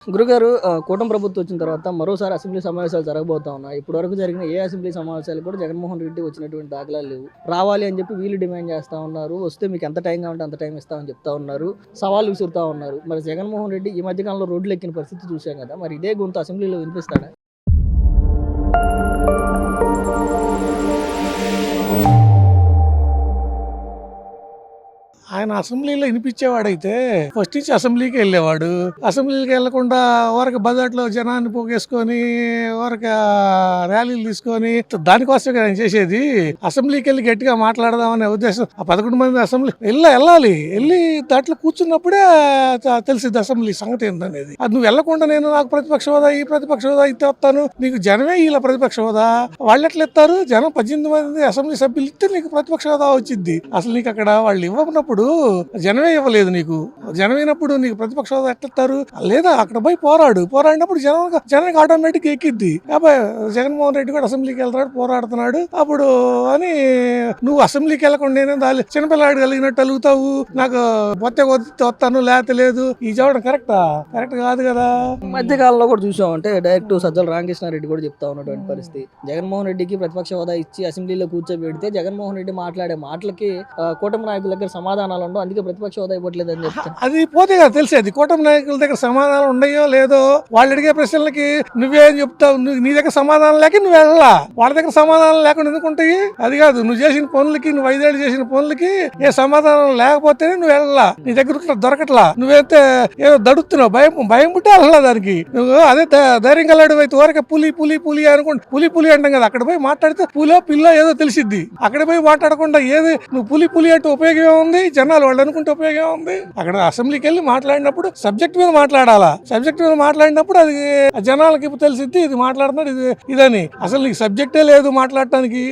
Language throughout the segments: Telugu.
గురుగారు కూటమి ప్రభుత్వం వచ్చిన తర్వాత మరోసారి అసెంబ్లీ సమావేశాలు జరగబోతా ఉన్నాయి. ఇప్పటివరకు జరిగిన ఏ అసెంబ్లీ సమావేశాలు కూడా జగన్మోహన్ రెడ్డి వచ్చినటువంటి దాఖలాలు లేవు. రావాలి అని చెప్పి వీళ్ళు డిమాండ్ చేస్తా ఉన్నారు. వస్తే మీకు ఎంత టైం కావాలంటే అంత టైం ఇస్తామని చెప్తా ఉన్నారు. సవాళ్ళు విసురుతా ఉన్నారు. మరి జగన్మోహన్ రెడ్డి ఈ మధ్యకాలంలో రోడ్లు ఎక్కిన పరిస్థితి చూశాం కదా. మరి ఇదే గొంతు అసెంబ్లీలో వినిపిస్తాడా? ఆయన అసెంబ్లీలో వినిపించేవాడైతే ఫస్ట్ నుంచి అసెంబ్లీకి వెళ్ళేవాడు. అసెంబ్లీకి వెళ్లకుండా ఊరక బజార్లో జనాన్ని పోగేసుకొని ఊరక ర్యాలీలు తీసుకొని దానికోసమే ఆయన చేసేది. అసెంబ్లీకి వెళ్ళి గట్టిగా మాట్లాడదామనే ఉద్దేశం. ఆ 11 మంది అసెంబ్లీ వెళ్ళాలి. వెళ్ళి దాంట్లో కూర్చున్నప్పుడే తెలిసింది అసెంబ్లీ సంగతి ఏందనేది. అది నువ్వు వెళ్లకుండా నేను నాకు ప్రతిపక్ష హోదా ఈ ప్రతిపక్ష హోదా ఇస్తే వస్తాను, నీకు జనమే ఇలా ప్రతిపక్ష హోదా, వాళ్ళు ఎట్లా ఇస్తారు? జనం 18 మంది అసెంబ్లీ సభ్యులు ఇస్తే నీకు ప్రతిపక్ష హోదా వచ్చింది. అసలు నీకు అక్కడ వాళ్ళు ఇవ్వనప్పుడు జనమే ఇవ్వలేదు. నీకు జనమైనప్పుడు నీకు ప్రతిపక్ష హోదా ఎట్లస్తారు? లేదా అక్కడ పోయి పోరాడినప్పుడు జనానికి ఆటోమేటిక్ ఎక్కిద్ది. అబ్బాయి జగన్మోహన్ రెడ్డి కూడా అసెంబ్లీకి వెళ్తాడు, పోరాడుతున్నాడు. అప్పుడు అని నువ్వు అసెంబ్లీకి వెళ్ళకుండా నేనే చిన్నపిల్లాడు కలిగినట్టు అలుగుతావు, నాకు పొత్తే వస్తాను లేకపోతే లేదు. ఈ చెప్పడం కరెక్ట్ కాదు కదా. మధ్యకాలంలో కూడా చూసామంటే డైరెక్ట్ సజ్జల రామకృష్ణారెడ్డి కూడా చెప్తా ఉన్నటువంటి పరిస్థితి. జగన్మోహన్ రెడ్డికి ప్రతిపక్ష హోదా ఇచ్చి అసెంబ్లీలో కూర్చోబెడితే జగన్మోహన్ రెడ్డి మాట్లాడే మాటలకి కూటమి నాయకుల దగ్గర సమాధానాలు ఉండవు, అందుకే ప్రతిపక్ష హోదా ఇవ్వట్లేదు అని చెప్తాను. అది పోతే కదా తెలిసేది. కూటమి నాయకుల దగ్గర సమాధానాలు ఉన్నాయో లేదో, వాళ్ళు అడిగే ప్రశ్నలకి నువ్వేం చెప్తావు? నీ దగ్గర సమాధానం లేక నువ్వు వెళ్ళా, వాళ్ళ దగ్గర సమాధానం లేకుండా ఎందుకుంటాయి? అది కాదు, నువ్వు చేసిన పనులకి, నువ్వు 5 ఏళ్ళు చేసిన పనులకి ఏ సమాధానం లేకపోతేనే నువ్వు వెళ్ళా. నీ దగ్గర దొరకట్లా, నువ్వైతే ఏదో దడుతున్నావు, భయం పుట్టే వెళ్ళా దానికి. నువ్వు అదే ధైర్యం కలాడు అయితే ఊరకే పులి అనుకుంటా పులి అంటాం కదా. అక్కడ పోయి మాట్లాడితే పులో పిల్లో ఏదో తెలిసిద్ది. అక్కడ పోయి మాట్లాడకుండా ఏది నువ్వు పులి అంటే ఉపయోగం ఏముంది? జనాలు వాళ్ళు అనుకుంటే ఉపయోగం ఉంది? అక్కడ అసెంబ్లీకి వెళ్ళి మాట్లాడినప్పుడు సబ్జెక్ట్ మీద మాట్లాడాలా. సబ్జెక్ట్ మీద మాట్లాడినప్పుడు అది జనాలకి తెలిసిద్ది, ఇది మాట్లాడుతున్నాడు ఇదని. అసలు నీకు సబ్జెక్టే లేదు మాట్లాడటానికి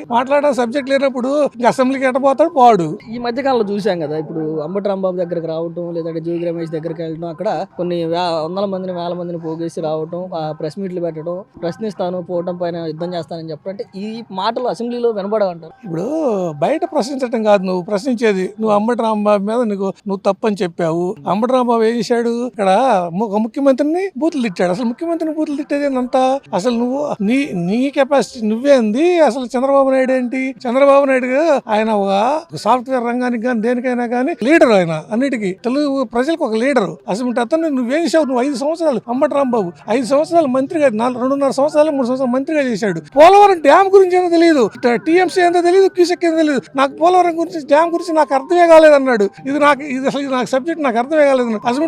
సబ్జెక్ట్ లేనప్పుడు అసెంబ్లీకి ఎట్టపోతాడు పోడు. ఈ మధ్య కాలంలో చూసాం కదా, ఇప్పుడు అంబటి రాంబాబు దగ్గరకు రావటం, లేదంటే జోగి రమేష్ దగ్గరికి వెళ్ళడం, అక్కడ కొన్ని వందల మందిని వేల మందిని పోగేసి రావటం, ప్రెస్ మీట్లు పెట్టడం, ప్రశ్నిస్తాను పోవటం పైన యుద్ధం చేస్తానని చెప్పడం, అంటే ఈ మాటలు అసెంబ్లీలో వినబడవంటారు. ఇప్పుడు బయట ప్రశ్నించడం కాదు నువ్వు ప్రశ్నించేది. నువ్వు అంబటి రాంబాబు మీద నువ్వు తప్పని చెప్పావు. అంబటి రాంబాబు ఏం చేశాడు? ఇక్కడ ముఖ్యమంత్రిని బూతులు తిట్టాడు. అసలు ముఖ్యమంత్రిని బూతులు తిట్టేది అంతా అసలు నువ్వు నీ కెపాసిటీ నువ్వేంది? అసలు చంద్రబాబు నాయుడు ఏంటి? చంద్రబాబు నాయుడు ఆయన ఒక సాఫ్ట్వేర్ రంగానికి కానీ దేనికైనా కానీ లీడర్. ఆయన అన్నిటికీ తెలుగు ప్రజలకు ఒక లీడర్. అసలు అతను నువ్వేం చేసావు? నువ్వు 5 సంవత్సరాలు అంబటి రాంబాబు 5 సంవత్సరాలు మంత్రిగా, 2.5 సంవత్సరాలు 3 సంవత్సరాలు మంత్రిగా చేశాడు. పోలవరం డ్యామ్ గురించి ఏదో తెలియదు, టీఎంసీ ఏందో తెలియదు, క్యూసెక్ ఏదో తెలియదు. నాకు పోలవరం గురించి డ్యామ్ గురించి నాకు అర్థమే కాలేదన్నాడు. ఇది నాకు సబ్జెక్ట్ నాకు అర్థమే కాలేదు. అసలు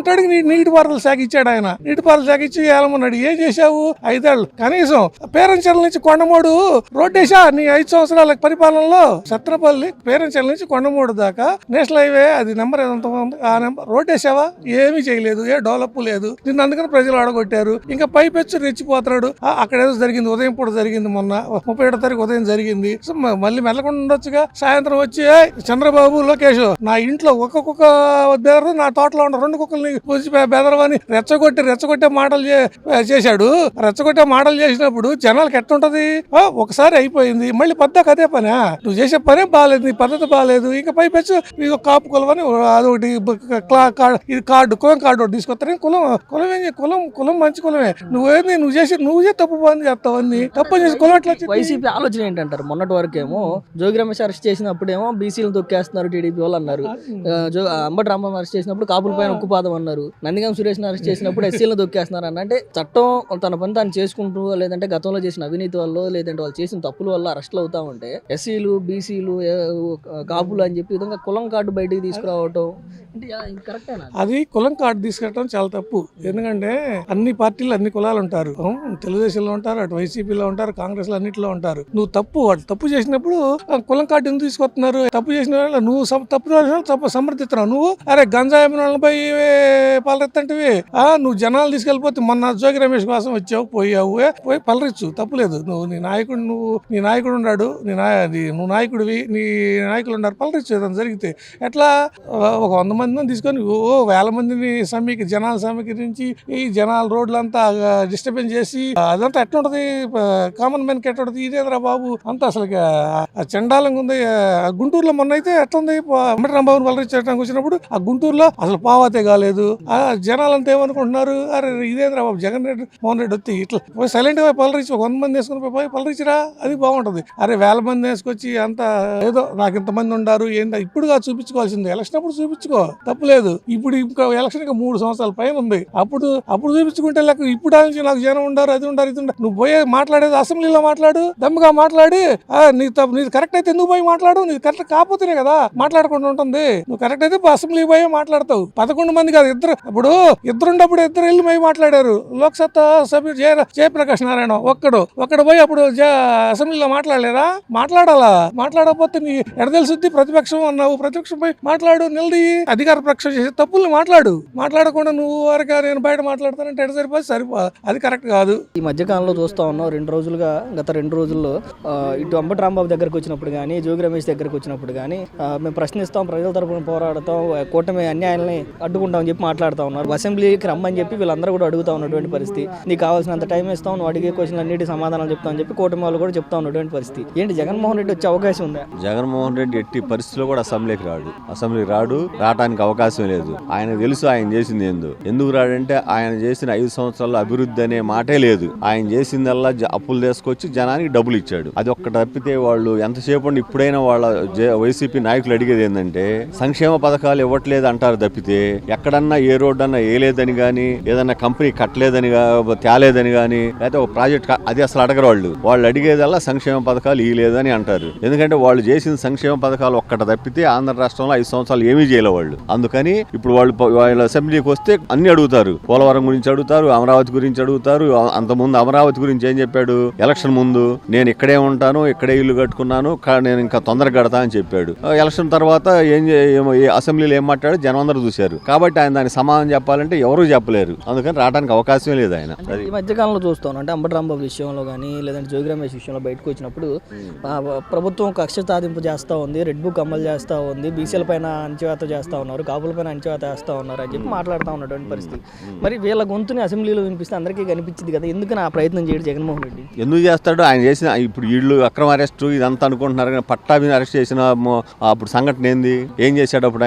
నీటిపారుదల శాఖ ఇచ్చాడు ఆయన. నీటిపారుదల శాఖ ఇచ్చి ఏమన్నాడు? ఏం చేశావు 5 ఏళ్ళు? కనీసం పేరంచెల నుంచి కొండమూడు రోడ్డేసా నీ 5 సంవత్సరాల పరిపాలనలో? సత్రపల్లి పేరంచెల నుంచి కొండమూడు దాకా నేషనల్ హైవే, అది నెంబర్ ఎంత ఉంది, ఆ నెంబర్ రోడ్డేసావా? ఏమీ చేయలేదు, ఏ డెవలప్ లేదు. నిన్ను అందుకని ప్రజలు ఆడగొట్టారు. ఇంకా పైపెచ్చు రెచ్చిపోతున్నాడు. అక్కడ ఏదో జరిగింది, ఉదయం పూట జరిగింది, మొన్న 37వ తారీఖు ఉదయం జరిగింది. మళ్ళీ మెల్లకుండా ఉండొచ్చుగా. సాయంత్రం వచ్చి చంద్రబాబు లోకేష్ నా ఇంట్లో ఒక్కొక్క బెదరు, నా తోటలో ఉన్న 2 కుక్కల్ని బెదరవని రెచ్చగొట్టే మాటలు చేశాడు. రెచ్చగొట్టే మాటలు చేసినప్పుడు జనాలకు ఎట్టుంటది? ఒకసారి అయిపోయింది, మళ్ళీ పద్దాక అదే పనే. నువ్వు చేసే పనే బాగాలేదు, నీ పద్ధతి బాగాలేదు. ఇంకా పైపెచ్చు ఇది కాపు కులమని అదొకటి ఇది కులం కార్డు ఒకటి తీసుకొస్తారు. కులం మంచి కులమే. నువ్వే తప్పు పని చేస్తావని తప్పు చేసి కులం ఎట్లా? వైసీపీ ఆలోచన ఏంటంటారు? మొన్నటి వరకేమో జోగి రమేష్ అరెస్ట్ చేసినప్పుడేమో బీసీలు తొక్కేస్తున్నారు టీడీపీ వాళ్ళు అన్నారు. అంబటి రాంబాబు అరెస్ట్ చేసినప్పుడు కాపుల పైన ఉక్కుపాదం అన్నారు. నందిగం సురేష్ అరెస్ట్ చేసినప్పుడు ఎస్సీలను తొక్కేస్తున్నారు అన్న. అంటే చట్టం తన పని తాను చేసుకుంటూ, లేదంటే గతంలో చేసిన అవినీతి వల్ల, లేదంటే వాళ్ళు చేసిన తప్పుల వల్ల అరెస్టులు అవుతా ఉంటే ఎస్సీలు, బీసీలు, కాపులు అని చెప్పి విధంగా కులం కార్డు బయటికి తీసుకురావటం కరెక్టేనా? అది కులం కార్డు తీసుకురావడం చాలా తప్పు. ఎందుకంటే అన్ని పార్టీలు అన్ని కులాలు ఉంటారు. తెలుగుదేశంలో ఉంటారు, అటు వైసీపీలో ఉంటారు, కాంగ్రెస్ లో అన్నింటిలో ఉంటారు. నువ్వు తప్పు చేసినప్పుడు కులం కార్డు ఎందుకు తీసుకొస్తున్నారు? తప్పు చేసిన వాళ్ళు నువ్వు తప్పు సమర్థిస్తున్నావు. నువ్వు అరే గంజాయి వాళ్ళపై పలరెత్తంటివి. నువ్వు జనాలు తీసుకెళ్ళిపోతే మొన్న జోగి రమేష్ కోసం వచ్చావు, పోయి పలరిచ్చు, తప్పులేదు. నీ నాయకుడు ఉన్నాడు, నువ్వు నాయకుడివి, నీ నాయకులు ఉన్నారు, పలరిచ్చు. ఏదైనా జరిగితే ఎట్లా ఒక 100 మందిని తీసుకొని వేల మందిని జనాలు సమీకరించి ఈ జనాల రోడ్లంతా డిస్టర్బెన్స్ చేసి అదంతా ఎట్లుంటది, కామన్ మ్యాన్కి ఎట్లుంటది, ఇదేంద్రా బాబు అంతా అసలు చండాలంగా ఉంది. గుంటూరులో మొన్న అయితే ఎట్లుంది, అంబటి రాంబాబుని పలరించడానికి వచ్చినప్పుడు ఆ గుంటూరులో అసలు పావాతే కాలేదు. ఆ జనాలంతా ఏమనుకుంటున్నారు, అరే ఇదేంద్రా బాబు జగన్ రెడ్డి మోహన్ రెడ్డి వచ్చి ఇట్లా పోయి సైలెంట్ గా పలరించి 100 మంది వేసుకుని పోయి పలరించిరా, అది బాగుంటది. అరే వేల మంది వేసుకొచ్చి అంతా ఏదో నాకు ఇంతమంది ఉండారు ఏందా ఇప్పుడుగా చూపించుకోవాల్సింది, ఎలక్షన్ అప్పుడు చూపించుకో తప్పులేదు. ఇప్పుడు ఇంకా ఎలక్షన్ గా 3 సంవత్సరాల పైన ఉంది, అప్పుడు చూపించుకుంటే లేక ఇప్పుడు నుంచి నాకు జనం ఉండారు, అది ఉండారు, ఇది ఉండారు. నువ్వు పోయే మాట్లాడేది అసెంబ్లీలో మాట్లాడు, దమ్ముగా మాట్లాడి నీది కరెక్ట్ అయితే నువ్వు పోయి మాట్లాడు, నీది కరెక్ట్ కాకపోతేనే కదా మాట్లాడకుండా ఉంటుంది. నువ్వు కరెక్ట్ అయితే అసెంబ్లీ పోయి మాట్లాడతావు. 11 మంది కాదు, ఇద్దరున్నప్పుడు ఇద్దరు వెళ్ళి పోయి మాట్లాడారు. లోక్సత్తా సభ్యుడు జయప్రకాష్ నారాయణ ఒక్కడు పోయి అప్పుడు అసెంబ్లీలో మాట్లాడలేదా? మాట్లాడాలా? మాట్లాడకపోతే నీ ఎడ తెలుసుద్ది ప్రతిపక్షం అన్నావు, ప్రతిపక్షం పోయి మాట్లాడు, నిలది అధికార పక్షం చేసే తప్పుల్ని మాట్లాడకుండా నువ్వు వారికి నేను బయట మాట్లాడతానంటే ఎడ సరిపో అది కరెక్ట్ కాదు. ఈ మధ్య కాలంలో చూస్తా ఉన్నాం, గత 2 రోజుల్లో ఇటు అంబటి రాంబాబు దగ్గరకు వచ్చినప్పుడు కానీ, జోగి రమేష్ దగ్గరకు వచ్చినప్పుడు కానీ మేము ప్రశ్నిస్తాం, ప్రజల తరపున పోరాడతాం, కూటమి అన్యాయాలని అడ్డుకుంటామని చెప్పి మాట్లాడుతూ ఉన్నారు. అసెంబ్లీకి రమ్మని చెప్పి వీళ్ళందరూ కూడా అడుగుతా ఉన్నటువంటి పరిస్థితి. నీకు కావాల్సినంత టైం ఇస్తాం, నువ్వు అడిగే క్వశ్చన్లు అన్నిటి సమాధానాలు చెప్తామని చెప్పి కూటమి వాళ్ళు కూడా చెప్తా ఉన్నటువంటి పరిస్థితి. ఏంటి జగన్మోహన్ రెడ్డి వచ్చే అవకాశం ఉందా? జగన్మోహన్ రెడ్డి ఎట్టి పరిస్థితుల్లో కూడా అసెంబ్లీకి రావడానికి అవకాశం లేదు. ఆయన తెలుసు ఆయన చేసింది ఎందుకు రాడంటే ఆయన చేసిన 5 సంవత్సరాల అభివృద్ధి అనే మాటే లేదు. ఆయన చేసిందల్లా అప్పులు తీసుకొచ్చి జనానికి డబ్బులు ఇచ్చాడు. అది ఒక్క తప్పితే వాళ్ళు ఎంతసేపు ఇప్పుడైనా వాళ్ళ వైసీపీ నాయకులు అడిగేది ఏంటంటే సంక్షేమ పథకాలు ఇవ్వట్లేదు అంటారు తప్పితే ఎక్కడన్నా ఏ రోడ్డు అన్నా వేయలేదని గానీ, ఏదన్నా కంపెనీ కట్టలేదని తేలేదని గానీ, లేకపోతే ఒక ప్రాజెక్ట్ అది అసలు అడగరు. వాళ్ళు అడిగేదల్లా సంక్షేమ పథకాలు ఇవ్వలేదని అంటారు. ఎందుకంటే వాళ్ళు చేసిన సంక్షేమ పథకాలు ఒక్కట తప్పితే ఆంధ్ర రాష్ట్రంలో 5 సంవత్సరాలు ఏమీ చేయలే వాళ్ళు. అందుకని ఇప్పుడు వాళ్ళ అసెంబ్లీకి వస్తే అన్ని అడుగుతారు. పోలవరం గురించి అడుగుతారు, అమరావతి గురించి అడుగుతారు. అంతకుముందు అమరావతి గురించి ఏం చెప్పాడు ఎలక్షన్ ముందు? నేను ఇక్కడే ఉంటాను, ఇక్కడే ఇల్లు కట్టుకున్నాను, నేను ఇంకా తొందరగా కడతా అని చెప్పాడు. ఎలక్షన్ తర్వాత అసెంబ్లీలో ఏం మాట్లాడు జనం అందరూ చూశారు. కాబట్టి ఆయన దానికి సమాధానం చెప్పాలంటే ఎవరూ చెప్పలేరు. అందుకని రావడానికి అవకాశం లేదు ఆయన. ఈ మధ్యకాలంలో చూస్తాను అంటే అంబటి రాంబాబు విషయంలో కానీ, లేదంటే జోగి రమేష్ విషయంలో బయటకు వచ్చినప్పుడు ప్రభుత్వం కక్ష సాధింపు చేస్తూ ఉంది, రెడ్ బుక్ అమలు చేస్తూ ఉంది, బీసీల పైన అణచివేత చేస్తూ ఉన్నారు, కాపుల పైన అణచివేత చేస్తూ ఉన్నారు అని చెప్పి మాట్లాడుతూ ఉన్నటువంటి పరిస్థితి. మరి వీళ్ళ గొంతుని అసెంబ్లీలో వినిపిస్తే అందరికీ కనిపించింది కదా, ఎందుకు ఆ ప్రయత్నం చేయడు జగన్మోహన్ రెడ్డి? ఎందుకు చేస్తాడు? ఆయన చేసిన ఇప్పుడు వీళ్ళు అక్రమ అరెస్టు ఇదంతా అనుకుంటున్నారు కానీ పట్టాభిని అరెస్ట్ చేసిన అప్పుడు సంఘటన ఏంది? ఏం చేశాడు అప్పుడు?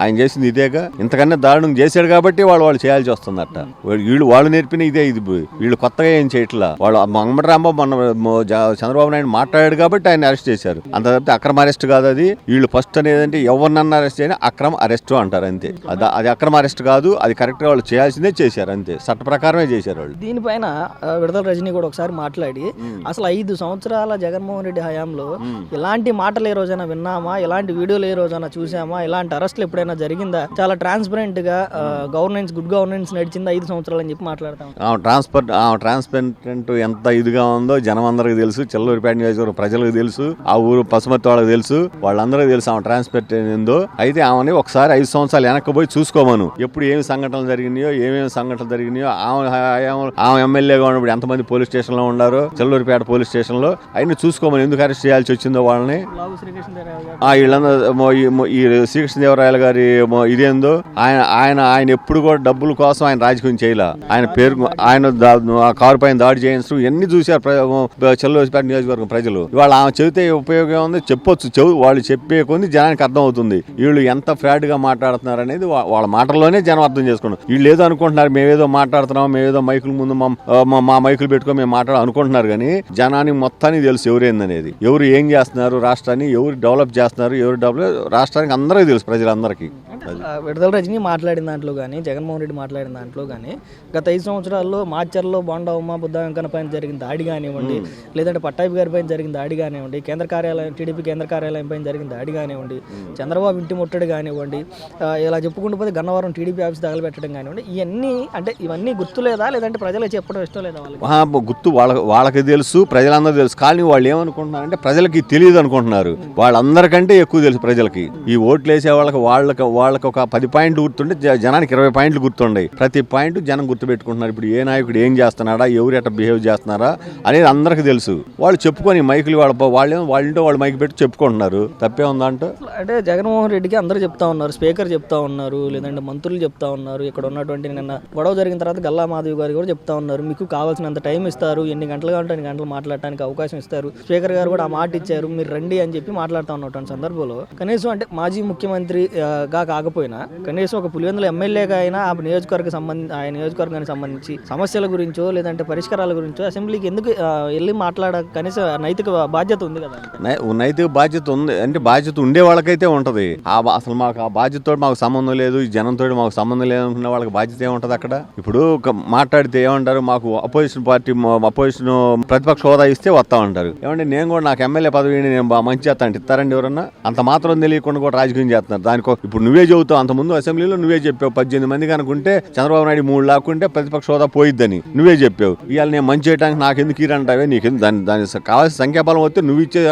ఆయన చేసింది ఇదేగా. ఇంతకన్నా దారుణం చేశాడు కాబట్టి వాళ్ళు చేయాల్సి వస్తుందట. వాళ్ళు నేర్పిన ఇదే. ఇది వీళ్ళు కొత్తగా ఏం చేయట్లా. వాళ్ళు అంబటి రాంబాబు చంద్రబాబు నాయుడు మాట్లాడాడు కాబట్టి ఆయన అరెస్ట్ చేశారు. అంత తప్పితే అక్రమ అరెస్ట్ కాదు అది. వీళ్ళు ఫస్ట్ అనేది ఎవరినన్నా అరెస్ట్ అయినా అక్రమ అరెస్ట్ అంటారు అంతే. అది అక్రమ అరెస్ట్ కాదు, అది కరెక్ట్ గా వాళ్ళు చేయాల్సిందే చేశారు అంతే, చట్ట ప్రకారమే చేశారు వాళ్ళు. దీనిపైన విడుదల రజనీ కూడా ఒకసారి మాట్లాడి అసలు 5 సంవత్సరాల జగన్మోహన్ రెడ్డి హయాంలో ఇలాంటి మాటలు ఏ రోజైనా విన్నామా, ఇలాంటి వీడియోలు ఏ రోజైనా చూసామా, ఇలాంటి అరెస్టులు ఎప్పుడైనా జరిగిందా, చాలా ట్రాన్స్పరెంట్ గా గుడ్ గవర్నెన్స్ నడిచిందా 5 సంవత్సరాలు అని చెప్పి మాట్లాడతాం. ట్రాన్స్పరెంట్ ఎంత ఇదిగా ఉందో జనం అందరికి తెలుసు, చిల్లూరిపేట నియోజకవర్గం ప్రజలకు తెలుసు, ఆ ఊరు పసుమతి వాళ్ళకి తెలుసు, వాళ్ళందరికీ తెలుసు ఆమె ట్రాన్స్పరెంట్ ఏందో. అయితే ఆమెని ఒకసారి 5 సంవత్సరాలు వెనక్కి పోయి చూసుకోమను, ఎప్పుడు ఏమి సంఘటనలు జరిగినాయో ఆమె ఎమ్మెల్యేగా ఉన్నప్పుడు ఎంతమంది పోలీస్ స్టేషన్ లో ఉన్నారో, చిల్లూరిపేట పోలీస్ స్టేషన్ లో అయినా చూసుకోమని, ఎందుకు అరెస్ట్ చేయాల్సి వచ్చిందో వాళ్ళని. ఈ శ్రీకృష్ణదేవరాయలు గారి ఇదేందో ఆయన ఎప్పుడు కూడా డబ్బుల కోసం ఆయన రాజకీయం చేయలే. ఆయన పేరు కారు పైన దాడి చేయించు ఎన్ని చూశారు చెల్లూరిపేట నియోజకవర్గం ప్రజలు. ఇవాళ ఆమె చెబితే ఉపయోగం ఉంది, చెప్పొచ్చు. వాళ్ళు చెప్పే కొన్ని జనానికి అర్థం అవుతుంది వీళ్ళు ఎంత ఫ్రాడ్ గా మాట్లాడుతున్నారు అనేది. వాళ్ళ మాటల్లోనే జనం అర్థం చేసుకున్నారు. వీళ్ళు ఏదో అనుకుంటున్నారు, మేమేదో మాట్లాడుతున్నాం, మేమేదో మైకుల ముందు మా మైకులు పెట్టుకొని మేము అనుకుంటున్నారు కానీ జనానికి మొత్తానికి తెలుసు ఎవరేందనేది, ఎవరు ఏం చేస్తున్నారు, రాష్ట్రాన్ని ఎవరు డెవలప్ చేస్తున్నారు, రాష్ట్రానికి అందరికీ తెలుసు, ప్రజలందరికీ. విడుదల రజనీ మాట్లాడిన దాంట్లో కానీ, జగన్మోహన్ రెడ్డి మాట్లాడిన దాంట్లో కానీ, గత 5 సంవత్సరాల్లో మాచర్లో బోండా ఉమా బుద్ధ వెంకన్న పైన జరిగిన దాడి కానివ్వండి, లేదంటే పట్టాభి గారి పైన జరిగిన దాడి కానివ్వండి, టీడీపీ కేంద్ర కార్యాలయం పైన జరిగిన దాడి కానివ్వండి, చంద్రబాబు ఇంటి ముట్టడి కానివ్వండి, ఇలా చెప్పుకుంటూ పోతే గన్నవరం టీడీపీ ఆఫీస్ తగలబెట్టడం కానివ్వండి, ఇవన్నీ గుర్తులేదా, లేదంటే ప్రజలకు చెప్పడం ఇష్టం లేదా? గుర్తు వాళ్ళకి తెలుసు, ప్రజలందరూ తెలుసు. కానీ వాళ్ళు ఏమనుకుంటున్నారంటే ప్రజలకి తెలియదు అనుకుంటున్నారు. వాళ్ళందరికంటే ఎక్కువ తెలుసు ప్రజలకి. ఈ ఓట్లు వేసే వాళ్ళకి ఒక 10 పాయింట్లు గుర్తుంటే జనానికి 20 పాయింట్లు గుర్తుండే. ప్రతి పాయింట్ జనం గుర్తుపెట్టుకుంటున్నారు. ఇప్పుడు ఏ నాయకుడు ఏం చేస్తున్నాడా, ఎవరు ఎట్లా బిహేవ్ చేస్తున్నారా అనేది అందరికి తెలుసు. వాళ్ళు చెప్పుకొని మైకులు వాళ్ళంటే వాళ్ళు మైక్ పెట్టి చెప్పుకుంటున్నారు. తప్పే ఉందంటే జగన్మోహన్ రెడ్డికి అందరూ చెప్తా ఉన్నారు, స్పీకర్ చెప్తా ఉన్నారు, లేదంటే మంత్రులు చెప్తా ఉన్నారు, ఇక్కడ ఉన్నటువంటి నిన్న గొడవ జరిగిన తర్వాత గల్లా మాధవి గారు కూడా చెప్తా ఉన్నారు, మీకు కావాల్సినంత టైం ఇస్తారు, ఎన్ని గంటలు కావాలంటే అన్ని గంటలు మాట్లాడటానికి అవకాశం ఇస్తారు. స్పీకర్ గారు కూడా ఆ మాట ఇచ్చారు, మీరు రండి అని చెప్పి మాట్లాడుతూ ఉన్నటువంటి సందర్భంలో కనీసం అంటే మాజీ ముఖ్యమంత్రిగా కాకపోయినా కనీసం ఒక పులివెందుల ఎమ్మెల్యేగా అయినా ఆ నియోజకవర్గానికి సంబంధించి సమస్యల గురించో లేదంటే పరిష్కారాల గురించో అసెంబ్లీకి ఎందుకు వెళ్ళి కనీసం నైతిక బాధ్యత ఉంది కదా. నైతిక బాధ్యత ఉంది అంటే బాధ్యత ఉండే వాళ్ళకైతే ఉంటది. అసలు మాకు ఆ బాధ్యతతో మాకు సంబంధం లేదు, ఈ జనంతో మాకు సంబంధం లేదు అనుకున్న వాళ్ళకి బాధ్యత ఏముంటది అక్కడ. ఇప్పుడు మాట్లాడితే ఏమంటారు, మాకు అపోజిషన్ ప్రతిపక్ష హోదా ఇస్తే వస్తా ఉంటారు. ఏమంటే నేను కూడా నాకు ఎమ్మెల్యే పదవిని నేను మంచి చేస్తా అంటే ఇస్తారండి ఎవరన్నా? అంత మాత్రం తెలియకుండా కూడా రాజకీయం చేస్తున్నారు. దానికో ఇప్పుడు నువ్వే చెబుతావు, అంత ముందు అసెంబ్లీలో నువ్వే చెప్పావు 18 మంది కనుకుంటే చంద్రబాబు నాయుడు 3 లాక్కుంటే ప్రతిపక్ష హోదా పోయిద్దని నువ్వే చెప్పావు. ఇవాళ నేను మంచి చేయడానికి నాకెందుకు ఇరంటావే, నీకెందుకు దాని కావాల్సిన సంఖ్యాబలం వస్తే నువ్వు ఇచ్చే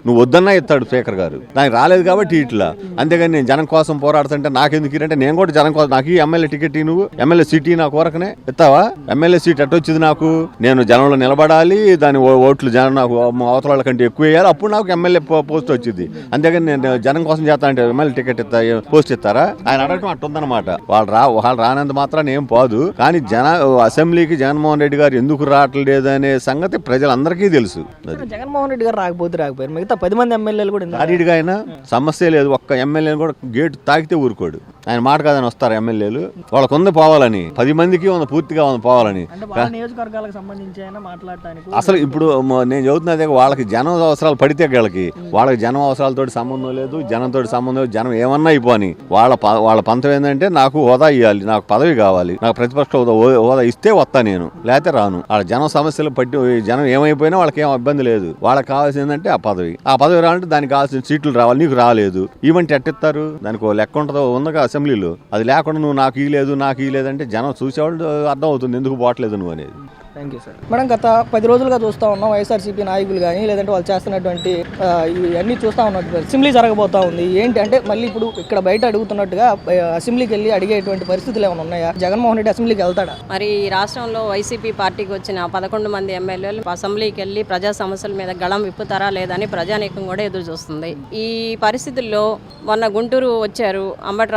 నువ్వు వద్దన్నా ఇస్తాడు స్పీకర్ గారు. దానికి రాలేదు కాబట్టి ఇట్లా. అంతేగాని నేను జనం కోసం పోరాడుతుంటే నాకెందుకు ఇరంటే నేను కూడా జనం కోసం నాకు ఈ ఎమ్మెల్యే టికెట్ నువ్వు ఎమ్మెల్యే సీట్ నా కోరకనే ఇస్తావా? ఎమ్మెల్యే సీట్ ఎట్టొచ్చింది నాకు, నేను జనంలో నిలబడాలి, దాని ఓట్లు జనం నాకు అవతల కంటే ఎక్కువ వేయాలి, అప్పుడు నాకు ఎమ్మెల్యే పోస్ట్ వచ్చింది. అంతేగాని నేను జనం కోసం చేస్తా అంటే ఎమ్మెల్యే టికెట్ పోస్ట్ ఇస్తారా? ఆయన అడగటం అట్టుందన్నమాట. వాళ్ళు రానంత మాత్రం ఏం పోదు. కానీ అసెంబ్లీకి జగన్మోహన్ రెడ్డి గారు ఎందుకు రావట్లేదు అనే సంగతి ప్రజలందరికీ తెలుసు. జగన్మోహన్ రెడ్డి గారు రాకపోయారు, మిగతా 10 మంది ఎమ్మెల్యేలు కూడా అడిగా అయినా సమస్య లేదు. ఒక్క ఎమ్మెల్యేని కూడా గేటు తాకితే ఊరుకోడు. ఆయన మాట కాదని వస్తారు ఎమ్మెల్యేలు. వాళ్ళకు ఉంది పోవాలని, 10 మందికి పూర్తిగా పోవాలని. అసలు ఇప్పుడు నేను చదువుతున్నదే వాళ్ళకి జనం అవసరాలు పడితే వాళ్ళకి జనం అవసరాలతో సంబంధం లేదు, జనంతో సంబంధం లేదు. జనం ఏమన్నా అయిపోని వాళ్ళ పంతం ఏంటంటే నాకు హోదా ఇవ్వాలి, నాకు పదవి కావాలి, నాకు ప్రతిపక్ష హోదా ఇస్తే వస్తా నేను, లేకపోతే రాను. వాళ్ళ జనం సమస్యలు పట్టి జనం ఏమైపోయినా వాళ్ళకి ఏం ఇబ్బంది లేదు. వాళ్ళకి కావాల్సింది ఏంటంటే ఆ పదవి రావాలంటే దానికి కావాల్సిన సీట్లు రావాలి. నీకు రాలేదు ఇవంటే ఎట్టిస్తారు? దానికి లెక్క ఉంటుందో ఉందగా అసెంబ్లీలో. అది లేకుండా నువ్వు నాకు ఈ లేదంటే జనం చూసేవాళ్ళు అర్థం అవుతుంది ఎందుకు పోవట్లేదు నువ్వు అనేది. Thank you sir. మేడం, గత 10 రోజులుగా చూస్తూ ఉన్నాం వైఎస్ఆర్సీపీ నాయకులు కానీ లేదంటే వాళ్ళు చేస్తున్నటువంటి ఇవన్నీ చూస్తూ ఉన్నట్టు అసెంబ్లీ జరగబోతా ఉంది. ఏంటి అంటే మళ్ళీ ఇప్పుడు ఇక్కడ బయట అడుగుతున్నట్టుగా అసెంబ్లీకి వెళ్ళి అడిగేటువంటి పరిస్థితులు ఏమైనా ఉన్నాయా? జగన్మోహన్ రెడ్డి అసెంబ్లీకి వెళ్తాడా? మరి ఈ రాష్ట్రంలో వైసీపీ పార్టీకి వచ్చిన 11 మంది ఎమ్మెల్యేలు అసెంబ్లీకి వెళ్ళి ప్రజా సమస్యల మీద గళం విప్పుతారా లేదని ప్రజానీకం కూడా ఎదురు చూస్తుంది. ఈ పరిస్థితుల్లో మొన్న గుంటూరు వచ్చారు, అంబటి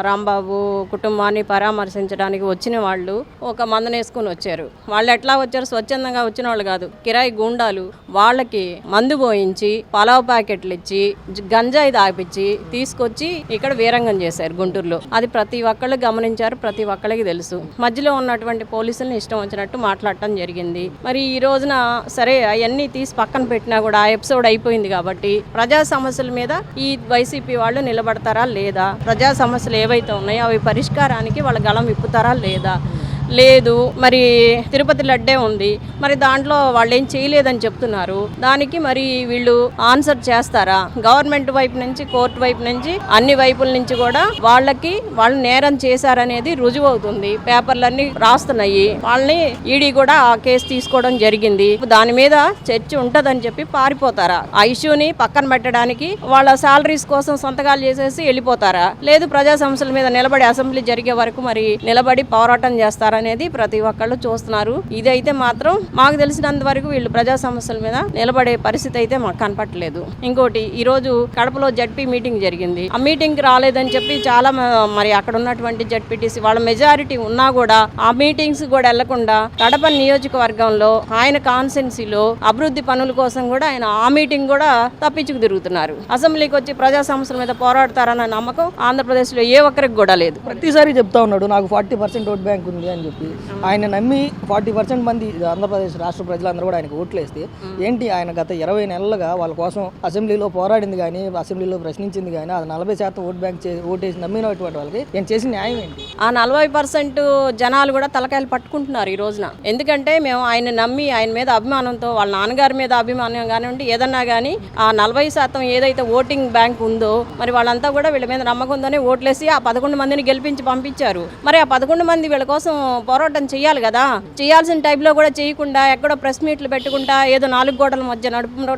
రాంబాబు కుటుంబాన్ని పరామర్శించడానికి వచ్చిన వాళ్ళు ఒక మందనేసుకుని వచ్చారు. వాళ్ళు ఎట్లా వచ్చారు? స్వచ్ఛందంగా వచ్చిన వాళ్ళు కాదు, కిరాయి గూండాలు. వాళ్ళకి మందు పోయించి పలావ్ ప్యాకెట్లు ఇచ్చి గంజాయి తాగిపించి తీసుకొచ్చి ఇక్కడ వీరంగం చేశారు గుంటూరులో. అది ప్రతి ఒక్కళ్ళు గమనించారు, ప్రతి ఒక్కళ్ళకి తెలుసు. మధ్యలో ఉన్నటువంటి పోలీసులను ఇష్టం వచ్చినట్టు మాట్లాడటం జరిగింది. మరి ఈ రోజున సరే అవన్నీ తీసి పక్కన పెట్టినా కూడా ఆ ఎపిసోడ్ అయిపోయింది కాబట్టి ప్రజా సమస్యల మీద ఈ వైసీపీ వాళ్ళు నిలబడతారా లేదా, ప్రజా సమస్యలు ఏవైతే ఉన్నాయో అవి పరిష్కారానికి వాళ్ళ గళం విప్పుతారా లేదా? లేదు. మరి తిరుపతి లడ్డే ఉంది, మరి దాంట్లో వాళ్ళు ఏం చేయలేదని చెప్తున్నారు. దానికి మరి వీళ్ళు ఆన్సర్ చేస్తారా? గవర్నమెంట్ వైపు నుంచి, కోర్టు వైపు నుంచి, అన్ని వైపుల నుంచి కూడా వాళ్ళు నేరం చేశారనేది రుజువు అవుతుంది. పేపర్లన్నీ రాస్తున్నాయి. వాళ్ళని ఈడీ కూడా ఆ కేసు తీసుకోవడం జరిగింది. దాని మీద చర్చ ఉంటదని చెప్పి పారిపోతారా? ఆ ఇష్యూని పక్కన పెట్టడానికి వాళ్ళ సాలరీస్ కోసం సంతకాలు చేసేసి వెళ్ళిపోతారా? లేదు, ప్రజా సమస్యల మీద నిలబడి అసెంబ్లీ జరిగే వరకు మరి నిలబడి పోరాటం చేస్తారా అనేది ప్రతి ఒక్కళ్ళు చూస్తున్నారు. ఇదైతే మాత్రం మాకు తెలిసినంత వరకు వీళ్ళు ప్రజా సమస్యల మీద నిలబడే పరిస్థితి అయితే మాకు కనపట్లేదు. ఇంకోటి, ఈ రోజు కడపలో జడ్పీ మీటింగ్ జరిగింది. ఆ మీటింగ్ కి రాలేదని చెప్పి చాలా మరి అక్కడ ఉన్నటువంటి జడ్పీటీసీ వాళ్ళ మెజారిటీ ఉన్నా కూడా ఆ మీటింగ్స్ కూడా వెళ్లకుండా కడప నియోజకవర్గంలో ఆయన కాన్స్టెన్సీలో అభివృద్ధి పనుల కోసం కూడా ఆయన ఆ మీటింగ్ కూడా తప్పించుకు తిరుగుతున్నారు. అసెంబ్లీకి వచ్చి ప్రజా సమస్యల మీద పోరాడతారన్న నమ్మకం ఆంధ్రప్రదేశ్ లో ఏ ఒక్కరికి కూడా లేదు. ప్రతిసారి చెప్తా ఉన్నాడు నాకు 40% ఓట్ బ్యాంక్ ఉంది అని చెప్పి. ఆయన నమ్మి 40% మంది ఆంధ్రప్రదేశ్ రాష్ట్ర ప్రజలందరూ కూడా ఆయనకు ఓట్లు వేస్తే ఏంటి, ఆయన గత 20 నెలలుగా వాళ్ళ కోసం అసెంబ్లీలో పోరాడింది కానీ అసెంబ్లీలో ప్రశ్నించింది కానీ అది 40% ఓట్ బ్యాంక్ ఓటేసి నమ్మినటువంటి వాళ్ళకి ఏం చేసిన న్యాయం ఏంటి? ఆ 40% జనాలు కూడా తలకాయలు పట్టుకుంటున్నారు ఈ రోజున. ఎందుకంటే మేము ఆయన నమ్మి ఆయన మీద అభిమానంతో, వాళ్ళ నాన్నగారి మీద అభిమానం కానివ్వండి ఏదన్నా కానీ ఆ 40% ఏదైతే ఓటింగ్ బ్యాంక్ ఉందో మరి వాళ్ళంతా కూడా వీళ్ళ మీద నమ్మకంతోనే ఓట్లేసి ఆ 11 మందిని గెలిపించి పంపించారు. మరి ఆ 11 మంది వీళ్ళ కోసం పోరాటం చేయాలి కదా. చేయాల్సిన టైంలో కూడా చేయకుండా ఎక్కడో ప్రెస్ మీట్లు పెట్టుకుంటా ఏదో 4 గోడల మధ్య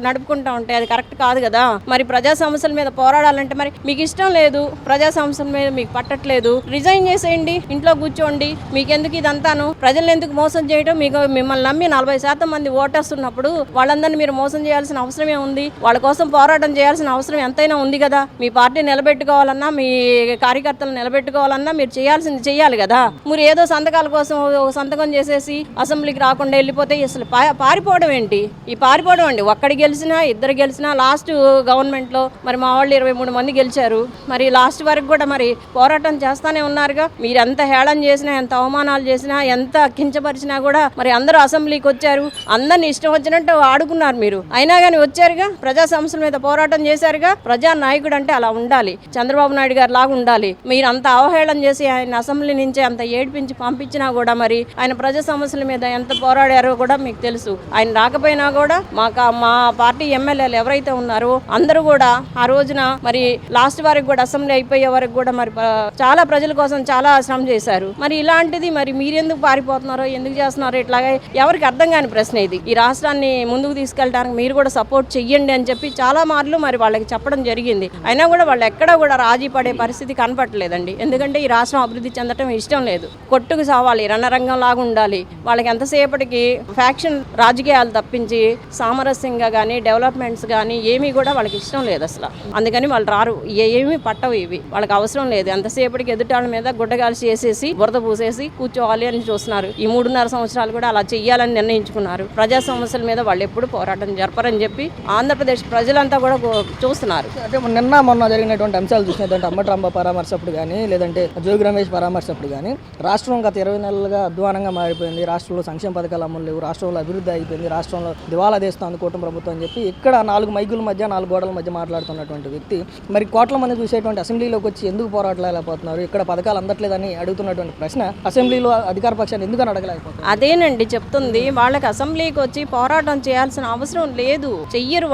నడుపుకుంటా ఉంటే అది కరెక్ట్ కాదు కదా. మరి ప్రజా సమస్యల మీద పోరాడాలంటే మరి మీకు ఇష్టం లేదు, ప్రజా సమస్యల మీద మీకు పట్టట్లేదు, రిజైన్ చేసేయండి, ఇంట్లో కూర్చోండి. మీకెందుకు ఇదంతాను? ప్రజలను ఎందుకు మోసం చేయడం? మిమ్మల్ని నమ్మి 40% మంది ఓటర్స్ ఉన్నప్పుడు వాళ్ళందరినీ మీరు మోసం చేయాల్సిన అవసరమే ఉంది. వాళ్ళ కోసం పోరాటం చేయాల్సిన అవసరం ఎంతైనా ఉంది కదా. మీ పార్టీ నిలబెట్టుకోవాలన్నా, మీ కార్యకర్తలు నిలబెట్టుకోవాలన్నా మీరు చేయాల్సింది చేయాలి కదా. మీరు ఏదో సంతకాల కోసం సంతకం చేసేసి అసెంబ్లీకి రాకుండా వెళ్ళిపోతే అసలు పారిపోవడం ఏంటి? ఈ పారిపోవడం అండి. ఒక్కడి గెలిచినా, ఇద్దరు గెలిచినా, లాస్ట్ గవర్నమెంట్ లో మరి మా వాళ్ళు 23 మంది గెలిచారు. మరి లాస్ట్ వరకు కూడా మరి పోరాటం చేస్తానే ఉన్నారుగా. మీరు ఎంత హేళన చేసినా, ఎంత అవమానాలు చేసినా, ఎంత కించపరిచినా కూడా మరి అందరూ అసెంబ్లీకి వచ్చారు, అందరిని ఇష్టం వచ్చినట్టు ఆడుకున్నారు. మీరు అయినా కానీ వచ్చారుగా, ప్రజా సమస్యల మీద పోరాటం చేశారుగా. ప్రజా నాయకుడు అంటే అలా ఉండాలి, చంద్రబాబు నాయుడు గారు లాగా ఉండాలి. మీరు అంత అవహేళన చేసి ఆయన అసెంబ్లీ నుంచి అంత ఏడిపించి పంపించినా కూడా మరి ఆయన ప్రజా సమస్యల మీద ఎంత పోరాడారో కూడా మీకు తెలుసు. ఆయన రాకపోయినా కూడా మా పార్టీ ఎమ్మెల్యేలు ఎవరైతే ఉన్నారో అందరూ కూడా ఆ రోజున మరి లాస్ట్ వరకు కూడా అసెంబ్లీ అయిపోయే వరకు కూడా మరి చాలా ప్రజల కోసం చాలా శ్రమ చేశారు. మరి ఇలాంటిది మరి మీరెందుకు పారిపోతున్నారో, ఎందుకు చేస్తున్నారో ఇట్లాగే ఎవరికి అర్థం కాని ప్రశ్న ఇది. ఈ రాష్ట్రాన్ని ముందుకు తీసుకెళ్ళడానికి మీరు కూడా సపోర్ట్ చెయ్యండి అని చెప్పి చాలా మార్లు మరి వాళ్ళకి చెప్పడం జరిగింది. అయినా కూడా వాళ్ళు ఎక్కడా కూడా రాజీ పడే పరిస్థితి కనపట్టలేదండి. ఎందుకంటే ఈ రాష్ట్రం అభివృద్ధి చెందటం ఇష్టం లేదు. కొట్టుకు సావాలి, రణరంగం లాగా ఉండాలి. వాళ్ళకి ఎంతసేపటికి ఫ్యాక్షన్ రాజకీయాలు తప్పించి సామరస్యంగా కానీ డెవలప్మెంట్స్ కానీ ఏమీ కూడా వాళ్ళకి ఇష్టం లేదు అసలు. అందుకని వాళ్ళు రారు, ఏమీ పట్టవు ఇవి. వాళ్ళకి అవసరం లేదు. ఎంతసేపటికి ఎదుటాళ్ళ మీద గుడ్డగాల్చి వేసేసి బురద పూసేసి కూర్చోవాలి అని చూస్తున్నారు. ఈ 3.5 సంవత్సరాలు కూడా అలా చెయ్యాలని నిర్ణయించుకున్నారు. ప్రజా సమస్యల మీద వాళ్ళు ఎప్పుడు పోరాటం జరపరని చెప్పి ఆంధ్రప్రదేశ్ ప్రజలంతా కూడా చూస్తున్నారు. అంటే మొన్న జరిగినటువంటి అంశాలు చూసినటువంటి అంబటరాంబ పరామర్శప్పుడు కానీ, లేదంటే జోగి రమేష్ పరామర్శప్పుడు కానీ, రాష్ట్రం గత 20 నెలలుగా అధ్వానంగా మారిపోయింది, రాష్ట్రంలో సంక్షేమ పథకాలు అమలు లేవు, రాష్ట్రంలో అభివృద్ధి అయిపోయింది, రాష్ట్రంలో దివాలా తీస్తుంది కూటమి ప్రభుత్వం అని చెప్పి ఇక్కడ 4 మైకుల మధ్య 4 గోడల మధ్య మాట్లాడుతున్నటువంటి వ్యక్తి మరి కోట్ల మంది చూసేటువంటి అసెంబ్లీలోకి వచ్చి ఎందుకు పోరాటలేకపోతున్నారు, ఇక్కడ పథకాలు అందట్లేదని అడుగుతున్నటువంటి ప్రశ్న అసెంబ్లీలో అధికార పక్షాన్ని ఎందుకని అడగలేకపోతున్నారు? అదేనండి చెప్తుంది. వాళ్ళకి అసెంబ్లీకి వచ్చి పోరాటం చేయాల్సిన అవసరం లేదు, చెయ్యరు.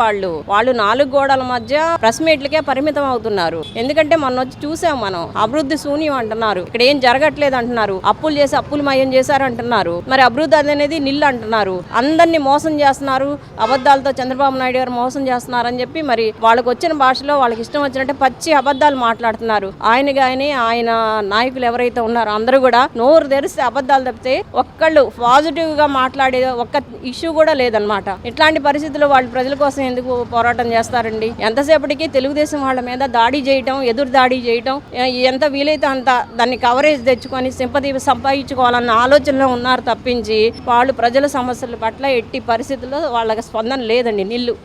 వాళ్ళు 4 గోడల మధ్య ప్రెస్ మీట్లకే పరిమితం అవుతున్నారు. ఎందుకంటే మొన్న వచ్చి చూసాం మనం, అభివృద్ధి శూన్యం అంటున్నారు, ఇక్కడ ఏం జరగట్లేదు అంటున్నారు, అప్పులు చేసి అప్పులు మయం చేశారు అంటున్నారు. మరి అభివృద్ధి అనేది నిల్లు అంటున్నారు. అందరినీ మోసం చేస్తున్నారు, అబద్ధాలతో చంద్రబాబు నాయుడు గారు మోసం చేస్తున్నారు అని చెప్పి మరి వాళ్ళకి వచ్చిన భాషలో వాళ్ళకి ఇష్టం వచ్చినట్టు పచ్చి అబద్ధాలు మాట్లాడుతున్నారు. ఆయన నాయకులు ఎవరైతే ఉన్నారో అందరూ కూడా నోరు తెరిస్తే అబద్ధాలు తప్పితే ఒక్కళ్ళు పాజిటివ్ గా మాట్లాడే ఒక్క ఇష్యూ కూడా లేదనమాట. ఇట్లాంటి పరిస్థితుల్లో వాళ్ళు ప్రజల కోసం ఎందుకు పోరాటం చేస్తారండి? ఎంతసేపటికి తెలుగుదేశం వాళ్ళ మీద దాడి చేయటం, ఎదురు దాడి చేయటం, ఎంత వీలైతే అంత దాన్ని కవరేజ్ తెచ్చుకొని సింపతి సంపాదించుకోవాలన్న ఆలోచనలో ఉన్నారు తప్పించి వాళ్ళు ప్రజల సమస్యల పట్ల ఎట్టి పరిస్థితుల్లో వాళ్ళకి స్పందన లేదండి, నిల్లు.